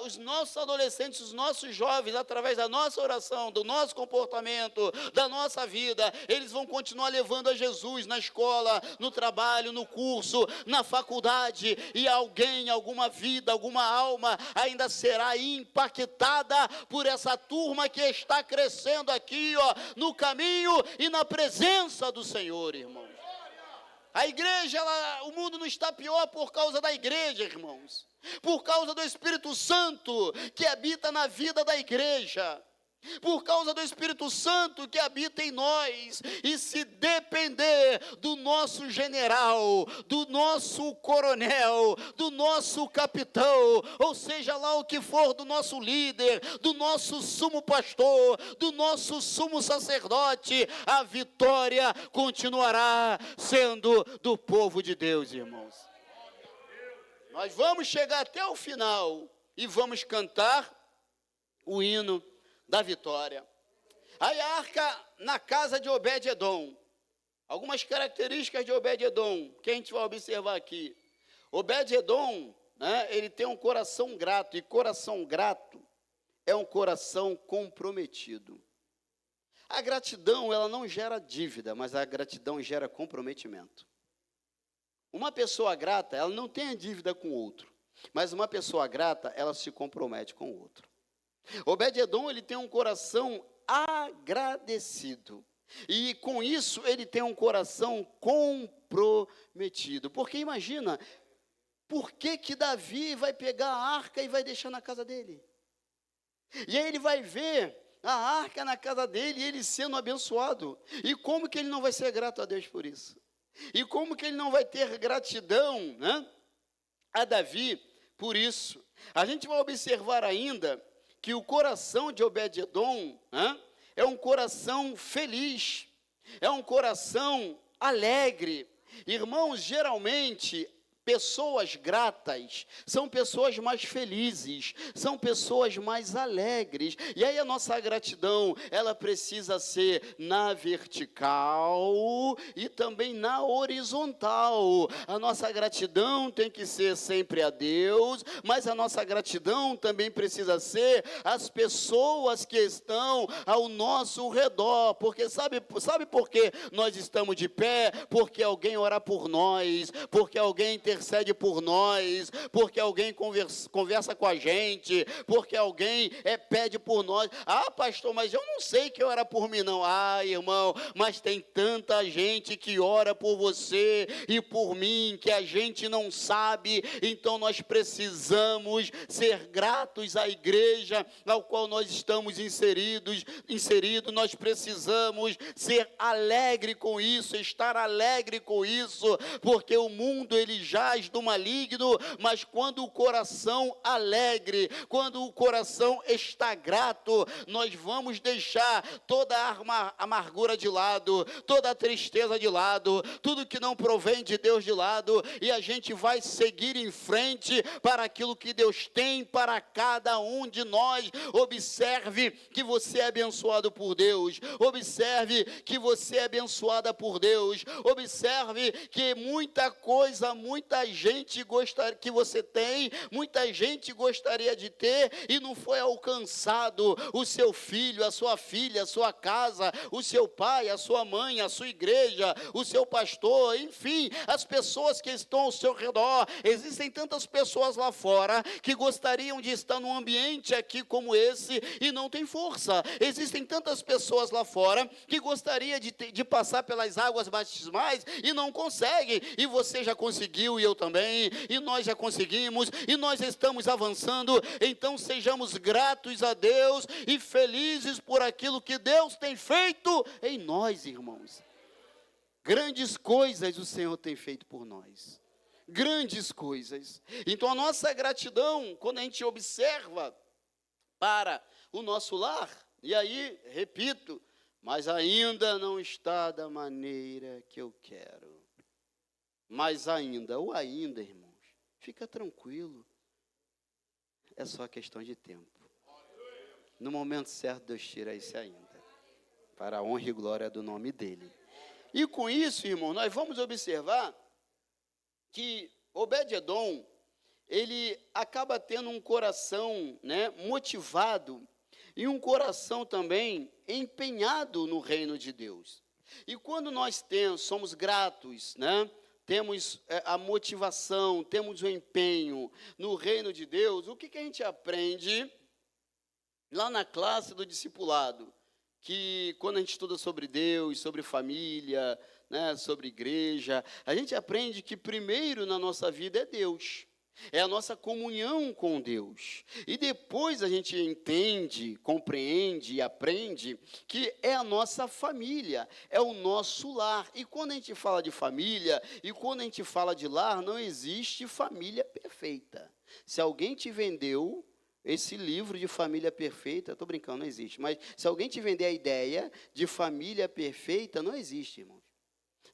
Os nossos adolescentes, os nossos jovens, através da nossa oração, do nosso comportamento, da nossa vida, eles vão continuar levando a Jesus na escola, no trabalho, no curso, na faculdade, e alguém, alguma vida, alguma alma ainda será impactada por essa turma que está crescendo aqui, no caminho e na presença do Senhor, irmãos. A igreja, o mundo não está pior por causa da igreja, irmãos. Por causa do Espírito Santo que habita na vida da igreja. Por causa do Espírito Santo que habita em nós. E se depender do nosso general, do nosso coronel, do nosso capitão, ou seja lá o que for, do nosso líder, do nosso sumo pastor, do nosso sumo sacerdote, a vitória continuará sendo do povo de Deus, irmãos. Nós vamos chegar até o final e vamos cantar o hino da vitória. Aí a arca na casa de Obed-edom. Algumas características de Obed-edom, que a gente vai observar aqui. Obed-edom, ele tem um coração grato, e coração grato é um coração comprometido. A gratidão, ela não gera dívida, mas a gratidão gera comprometimento. Uma pessoa grata, ela não tem a dívida com o outro, mas uma pessoa grata, ela se compromete com o outro. Obed-edom, ele tem um coração agradecido, e com isso ele tem um coração comprometido, porque imagina, por que Davi vai pegar a arca e vai deixar na casa dele? E aí ele vai ver a arca na casa dele, e ele sendo abençoado, e como que ele não vai ser grato a Deus por isso? E como que ele não vai ter gratidão, a Davi por isso? A gente vai observar ainda que o coração de Obed-edom é um coração feliz, é um coração alegre. Irmãos, geralmente, pessoas gratas são pessoas mais felizes, são pessoas mais alegres. E aí a nossa gratidão, ela precisa ser na vertical e também na horizontal. A nossa gratidão tem que ser sempre a Deus, mas a nossa gratidão também precisa ser às pessoas que estão ao nosso redor. Porque sabe por que nós estamos de pé? Porque alguém ora por nós, porque alguém intercede por nós, porque alguém conversa com a gente, porque alguém pede por nós. Ah, pastor, mas eu não sei que ora por mim não. Ah, irmão, mas tem tanta gente que ora por você e por mim, que a gente não sabe. Então nós precisamos ser gratos à igreja ao qual nós estamos inseridos, nós precisamos ser alegre com isso, estar alegre com isso, porque o mundo ele jaz do maligno, mas quando o coração alegre, quando o coração está grato, nós vamos deixar toda a amargura de lado, toda a tristeza de lado, tudo que não provém de Deus de lado, e a gente vai seguir em frente para aquilo que Deus tem para cada um de nós. Observe que você é abençoado por Deus, observe que você é abençoada por Deus, observe que muita coisa muita gente gostaria que você tem, muita gente gostaria de ter e não foi alcançado. O seu filho, a sua filha, a sua casa, o seu pai, a sua mãe, a sua igreja, o seu pastor, enfim, as pessoas que estão ao seu redor. Existem tantas pessoas lá fora que gostariam de estar num ambiente aqui como esse e não tem força. Existem tantas pessoas lá fora que gostariam de passar pelas águas batismais e não conseguem. E você já conseguiu e eu também, e nós já conseguimos, e nós estamos avançando. Então sejamos gratos a Deus e felizes por aquilo que Deus tem feito em nós, irmãos. Grandes coisas o Senhor tem feito por nós. Grandes coisas. Então a nossa gratidão, quando a gente observa para o nosso lar, e aí, repito, mas ainda não está da maneira que eu quero. Mas ainda, ou ainda, irmãos, fica tranquilo. É só questão de tempo. No momento certo, Deus tira esse ainda, para a honra e glória do nome dEle. E com isso, irmão, nós vamos observar que Obed-Edom, ele acaba tendo um coração, né, motivado e um coração também empenhado no reino de Deus. E quando nós somos gratos, né, temos a motivação, temos o empenho no reino de Deus, o que a gente aprende lá na classe do discipulado? Que quando a gente estuda sobre Deus, sobre família, né, sobre igreja, a gente aprende que primeiro na nossa vida é Deus. É a nossa comunhão com Deus. E depois a gente entende, compreende e aprende que é a nossa família, é o nosso lar. E quando a gente fala de família, e quando a gente fala de lar, não existe família perfeita. Se alguém te vendeu esse livro de família perfeita, estou brincando, não existe. Mas se alguém te vender a ideia de família perfeita, não existe, irmãos.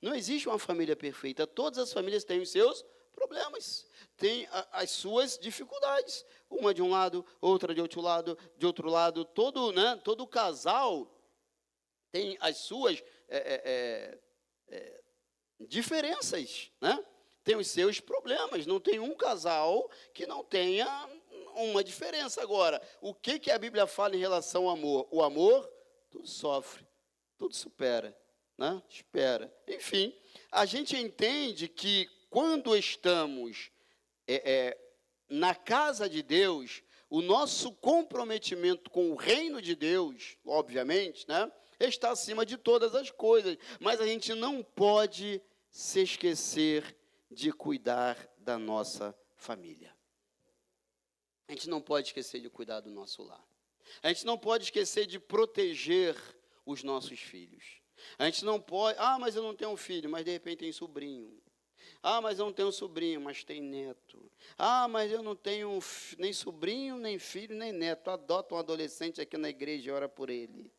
Não existe uma família perfeita. Todas as famílias têm os seus problemas, têm as suas dificuldades. Uma de um lado, outra de outro lado. Todo casal tem as suas diferenças, né? Tem os seus problemas. Não tem um casal que não tenha uma diferença. Agora, o que a Bíblia fala em relação ao amor? O amor, tudo sofre, tudo supera, né? Espera. Enfim, a gente entende que quando estamos na casa de Deus, o nosso comprometimento com o reino de Deus, obviamente, né, está acima de todas as coisas. Mas a gente não pode se esquecer de cuidar da nossa família. A gente não pode esquecer de cuidar do nosso lar. A gente não pode esquecer de proteger os nossos filhos. A gente não pode, mas eu não tenho um filho, mas de repente tem sobrinho. Mas eu não tenho sobrinho, mas tem neto. Mas eu não tenho nem sobrinho, nem filho, nem neto. Adota um adolescente aqui na igreja e ora por ele.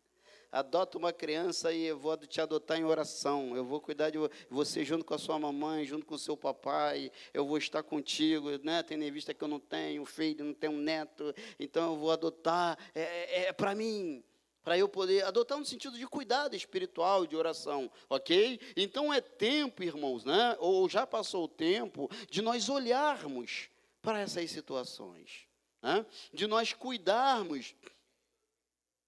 Adota uma criança e eu vou te adotar em oração. Eu vou cuidar de você junto com a sua mamãe, junto com o seu papai. Eu vou estar contigo, né? Tendo em vista que eu não tenho filho, não tenho neto. Então eu vou adotar. É para mim. Para eu poder adotar no sentido de cuidado espiritual, de oração, ok? Então é tempo, irmãos, né? Ou já passou o tempo de nós olharmos para essas situações, né? De nós cuidarmos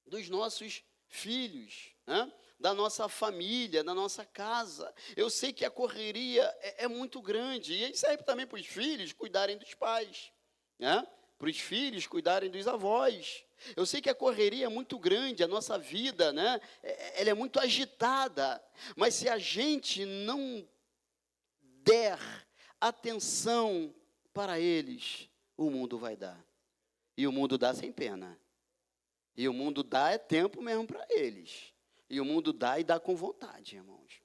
dos nossos filhos, né? Da nossa família, da nossa casa. Eu sei que a correria é muito grande, e isso serve também para os filhos cuidarem dos pais, né? Para os filhos cuidarem dos avós. Eu sei que a correria é muito grande, a nossa vida, né, ela é muito agitada, mas se a gente não der atenção para eles, o mundo vai dar. E o mundo dá sem pena. E o mundo dá tempo mesmo para eles. E o mundo dá e dá com vontade, irmãos.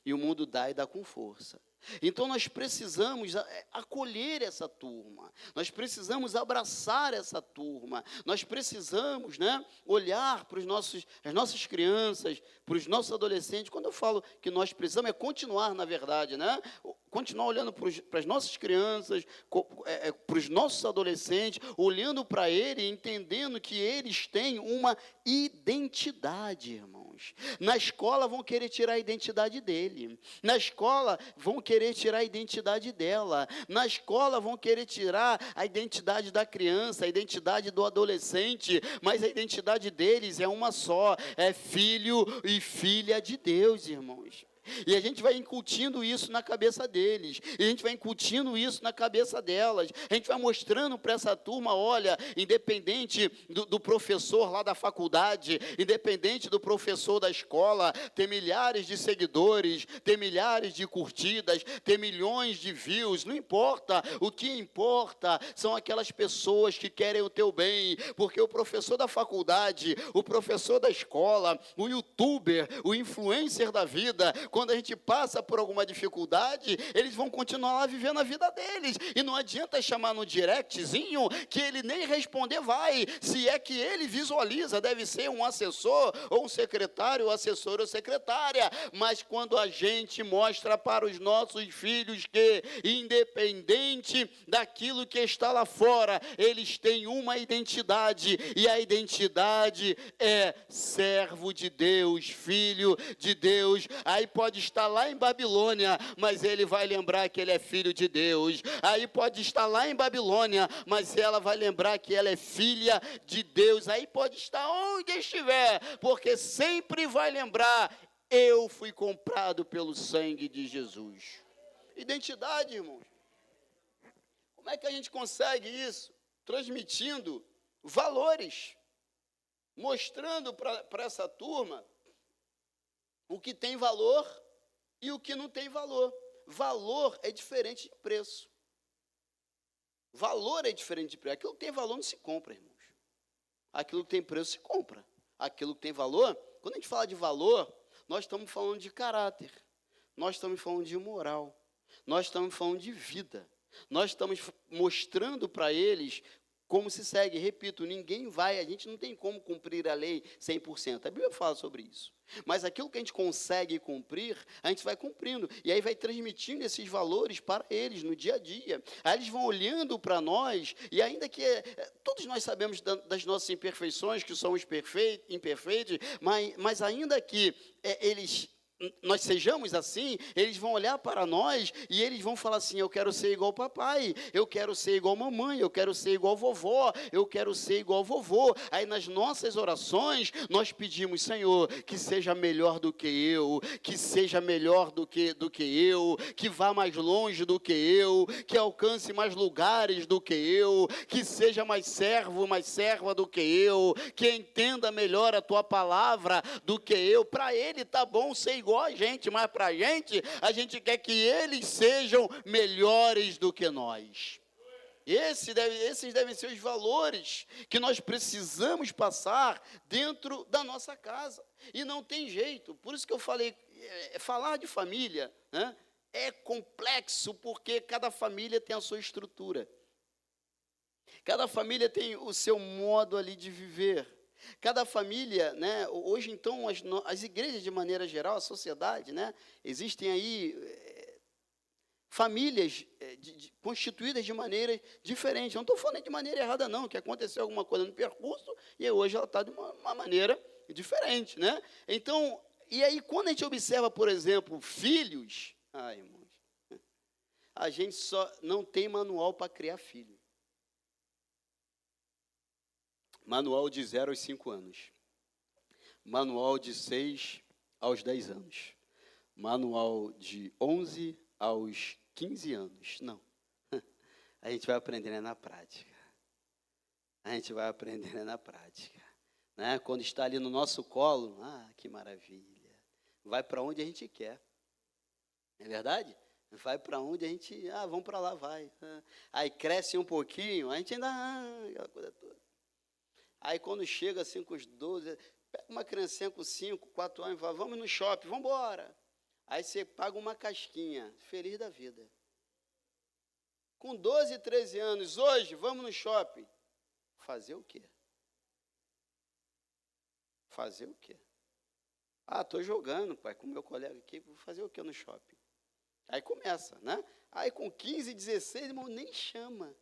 E o mundo dá e dá com força. Então nós precisamos acolher essa turma, nós precisamos abraçar essa turma, nós precisamos, né, olhar para as nossas crianças, para os nossos adolescentes. Quando eu falo que nós precisamos, é continuar, na verdade, né, continuar olhando para as nossas crianças, para os nossos adolescentes, olhando para eles, entendendo que eles têm uma identidade, irmãos. Na escola vão querer tirar a identidade dele. Na escola vão querer tirar a identidade dela. Na escola vão querer tirar a identidade da criança, a identidade do adolescente, mas a identidade deles é uma só, é filho e filha de Deus, irmãos. E a gente vai incutindo isso na cabeça deles, e a gente vai incutindo isso na cabeça delas, a gente vai mostrando para essa turma, olha, independente do professor lá da faculdade, independente do professor da escola, ter milhares de seguidores, ter milhares de curtidas, ter milhões de views, não importa, o que importa são aquelas pessoas que querem o teu bem, porque o professor da faculdade, o professor da escola, o youtuber, o influencer da vida, quando a gente passa por alguma dificuldade, eles vão continuar lá vivendo a vida deles, e não adianta chamar no directzinho, que ele nem responder vai, se é que ele visualiza, deve ser um assessor, ou um secretário, ou assessor ou secretária, mas quando a gente mostra para os nossos filhos que, independente daquilo que está lá fora, eles têm uma identidade, e a identidade é servo de Deus, filho de Deus, aí pode estar lá em Babilônia, mas ele vai lembrar que ele é filho de Deus. Aí pode estar lá em Babilônia, mas ela vai lembrar que ela é filha de Deus. Aí pode estar onde estiver, porque sempre vai lembrar, eu fui comprado pelo sangue de Jesus. Identidade, irmãos. Como é que a gente consegue isso? Transmitindo valores, mostrando para essa turma o que tem valor e o que não tem valor. Valor é diferente de preço. Valor é diferente de preço. Aquilo que tem valor não se compra, irmãos. Aquilo que tem preço se compra. Aquilo que tem valor, quando a gente fala de valor, nós estamos falando de caráter. Nós estamos falando de moral. Nós estamos falando de vida. Nós estamos mostrando para eles como se segue. Repito, a gente não tem como cumprir a lei 100%. A Bíblia fala sobre isso. Mas aquilo que a gente consegue cumprir, a gente vai cumprindo. E aí vai transmitindo esses valores para eles no dia a dia. Aí eles vão olhando para nós, e ainda que todos nós sabemos das nossas imperfeições, que somos imperfeitos, mas ainda que nós sejamos assim, eles vão olhar para nós e eles vão falar assim, eu quero ser igual ao papai, eu quero ser igual a mamãe, eu quero ser igual a vovó, eu quero ser igual ao vovô. Aí nas nossas orações, nós pedimos, Senhor, que seja melhor do que eu, que seja melhor do que eu, que vá mais longe do que eu, que alcance mais lugares do que eu, que seja mais servo, mais serva do que eu, que entenda melhor a tua palavra do que eu. Para ele tá bom ser igual a gente, mas para a gente quer que eles sejam melhores do que nós. Esses devem ser os valores que nós precisamos passar dentro da nossa casa. E não tem jeito. Por isso que eu falei, falar de família, né, é complexo, porque cada família tem a sua estrutura. Cada família tem o seu modo ali de viver. Cada família, né, hoje então as igrejas de maneira geral, a sociedade, né, existem aí famílias constituídas de maneira diferente. Não estou falando de maneira errada não, que aconteceu alguma coisa no percurso e hoje ela está de uma maneira diferente, né? Então, e aí quando a gente observa, por exemplo, filhos, irmãos, a gente só não tem manual para criar filho. Manual de 0 aos 5 anos. Manual de 6 aos 10 anos. Manual de 11 aos 15 anos. Não. A gente vai aprendendo na prática. A gente vai aprendendo na prática. Né? Quando está ali no nosso colo, que maravilha. Vai para onde a gente quer. Não é verdade? Vai para onde a gente... vamos para lá, vai. Aí cresce um pouquinho, a gente ainda... aquela coisa toda. Aí quando chega assim com os 12, pega uma criancinha com 5, 4 anos e fala, vamos no shopping, vamos embora. Aí você paga uma casquinha, feliz da vida. Com 12, 13 anos, hoje, vamos no shopping. Fazer o quê? Fazer o quê? Estou jogando, pai, com meu colega aqui, vou fazer o quê no shopping? Aí começa, né? Aí com 15, 16, irmão, nem chama.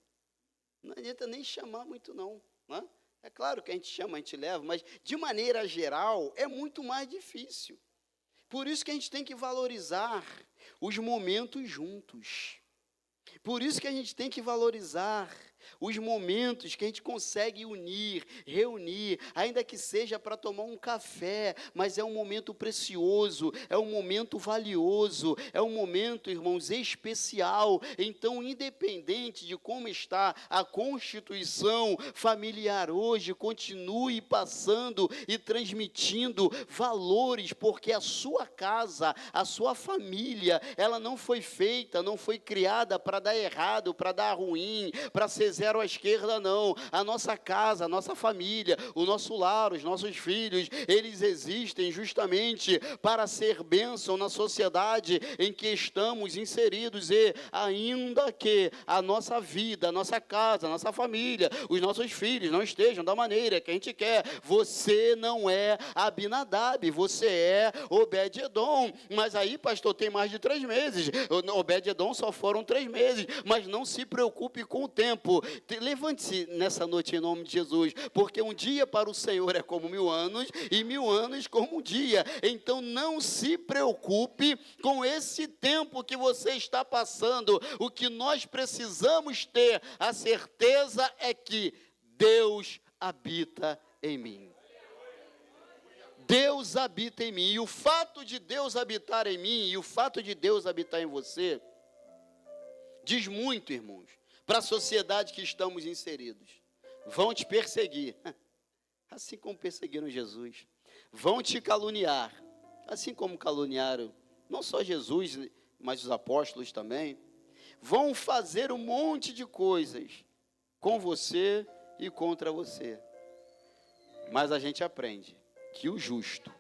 Não adianta nem chamar muito não, né? É claro que a gente chama, a gente leva, mas de maneira geral é muito mais difícil. Por isso que a gente tem que valorizar os momentos juntos. Por isso que a gente tem que valorizar os momentos que a gente consegue unir, reunir, ainda que seja para tomar um café, mas é um momento precioso, é um momento valioso, é um momento, irmãos, especial. Então, independente de como está a constituição familiar hoje, continue passando e transmitindo valores, porque a sua casa, a sua família, ela não foi feita, não foi criada para dar errado, para dar ruim, para ser zero à esquerda, não. A nossa casa, a nossa família, o nosso lar, os nossos filhos, eles existem justamente para ser bênção na sociedade em que estamos inseridos, e ainda que a nossa vida, a nossa casa, a nossa família, os nossos filhos não estejam da maneira que a gente quer, você não é Abinadab, você é Obed-edom. Mas aí, pastor, tem mais de 3 meses, Obed-edom só foram 3 meses, mas não se preocupe com o tempo. Levante-se nessa noite em nome de Jesus, porque um dia para o Senhor é como 1000 anos, e 1000 anos como um dia. Então não se preocupe com esse tempo que você está passando. O que nós precisamos ter a certeza é que Deus habita em mim. Deus habita em mim, e o fato de Deus habitar em mim, e o fato de Deus habitar em você, diz muito, irmãos, para a sociedade que estamos inseridos. Vão te perseguir, assim como perseguiram Jesus. Vão te caluniar, assim como caluniaram não só Jesus, mas os apóstolos também. Vão fazer um monte de coisas com você e contra você. Mas a gente aprende que o justo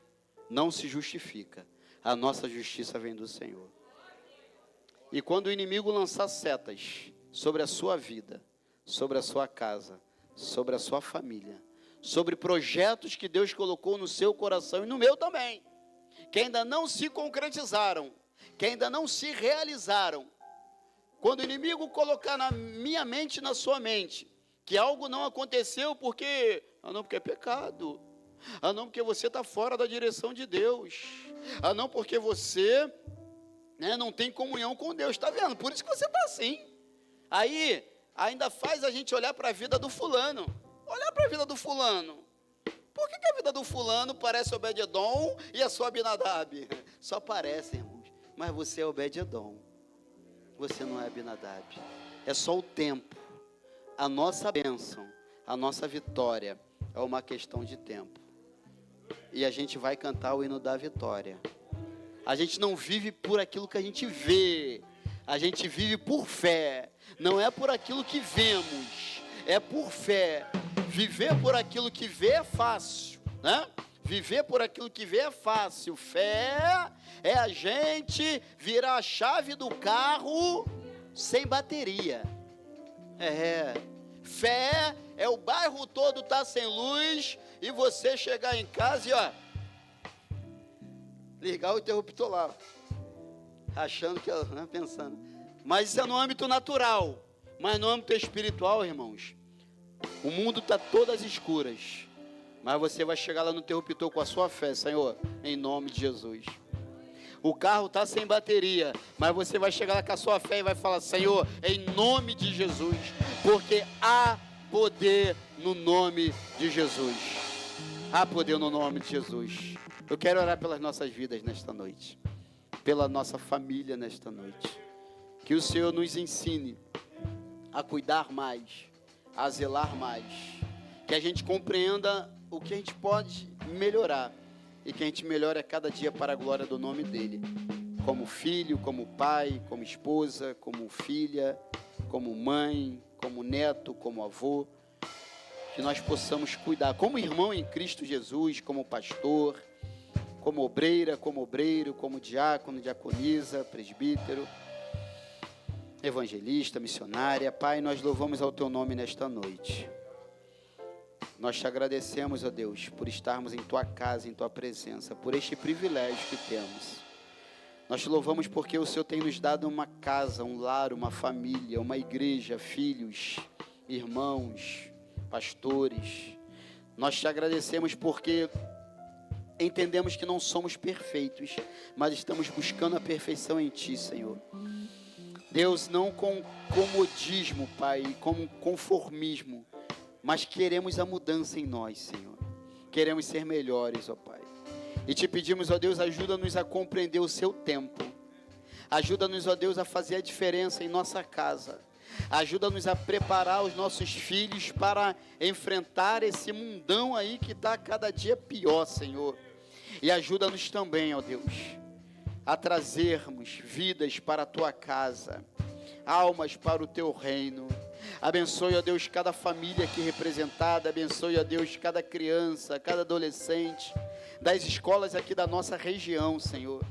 não se justifica. A nossa justiça vem do Senhor. E quando o inimigo lançar setas sobre a sua vida, sobre a sua casa, sobre a sua família, sobre projetos que Deus colocou no seu coração e no meu também, que ainda não se concretizaram, que ainda não se realizaram. Quando o inimigo colocar na minha mente e na sua mente que algo não aconteceu porque é pecado, porque você está fora da direção de Deus, não porque você não tem comunhão com Deus, está vendo? Por isso que você está assim. Aí, ainda faz a gente olhar para a vida do fulano. Olhar para a vida do fulano. Por que a vida do fulano parece Obed-edom e a sua Abinadab? Só parece, irmãos. Mas você é Obed-edom. Você não é Abinadab. É só o tempo. A nossa bênção, a nossa vitória é uma questão de tempo. E a gente vai cantar o hino da vitória. A gente não vive por aquilo que a gente vê. A gente vive por fé. Não é por aquilo que vemos, é por fé. Viver por aquilo que vê é fácil, né? Viver por aquilo que vê é fácil. Fé é a gente virar a chave do carro sem bateria. Fé é o bairro todo estar sem luz e você chegar em casa e ligar o interruptor lá, achando que, pensando. Mas isso é no âmbito natural. Mas no âmbito espiritual, irmãos, o mundo está todo às escuras. Mas você vai chegar lá no interruptor com a sua fé, Senhor, em nome de Jesus. O carro está sem bateria, mas você vai chegar lá com a sua fé e vai falar, Senhor, em nome de Jesus. Porque há poder no nome de Jesus. Há poder no nome de Jesus. Eu quero orar pelas nossas vidas nesta noite. Pela nossa família nesta noite. Que o Senhor nos ensine a cuidar mais, a zelar mais. Que a gente compreenda o que a gente pode melhorar. E que a gente melhore a cada dia para a glória do nome dEle. Como filho, como pai, como esposa, como filha, como mãe, como neto, como avô. Que nós possamos cuidar como irmão em Cristo Jesus, como pastor, como obreira, como obreiro, como diácono, diaconisa, presbítero, evangelista, missionária. Pai, nós louvamos ao Teu nome nesta noite. Nós te agradecemos, ó Deus, por estarmos em Tua casa, em Tua presença, por este privilégio que temos. Nós te louvamos porque o Senhor tem nos dado uma casa, um lar, uma família, uma igreja, filhos, irmãos, pastores. Nós te agradecemos porque entendemos que não somos perfeitos, mas estamos buscando a perfeição em Ti, Senhor. Deus, não com comodismo, Pai, com conformismo, mas queremos a mudança em nós, Senhor. Queremos ser melhores, ó Pai. E te pedimos, ó Deus, ajuda-nos a compreender o Seu tempo. Ajuda-nos, ó Deus, a fazer a diferença em nossa casa. Ajuda-nos a preparar os nossos filhos para enfrentar esse mundão aí que está cada dia pior, Senhor. E ajuda-nos também, ó Deus, a trazermos vidas para a Tua casa, almas para o Teu reino. Abençoe, ó Deus, cada família aqui representada. Abençoe, ó Deus, cada criança, cada adolescente das escolas aqui da nossa região, Senhor.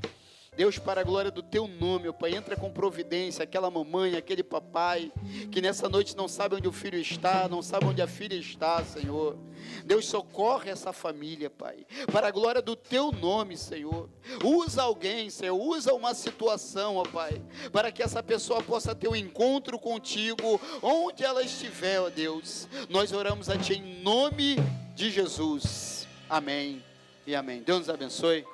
Deus, para a glória do Teu nome, ó Pai, entra com providência, aquela mamãe, aquele papai, que nessa noite não sabe onde o filho está, não sabe onde a filha está, Senhor. Deus, socorre essa família, Pai, para a glória do Teu nome, Senhor. Usa alguém, Senhor, usa uma situação, ó Pai, para que essa pessoa possa ter um encontro contigo, onde ela estiver, ó Deus. Nós oramos a Ti em nome de Jesus. Amém e amém. Deus nos abençoe.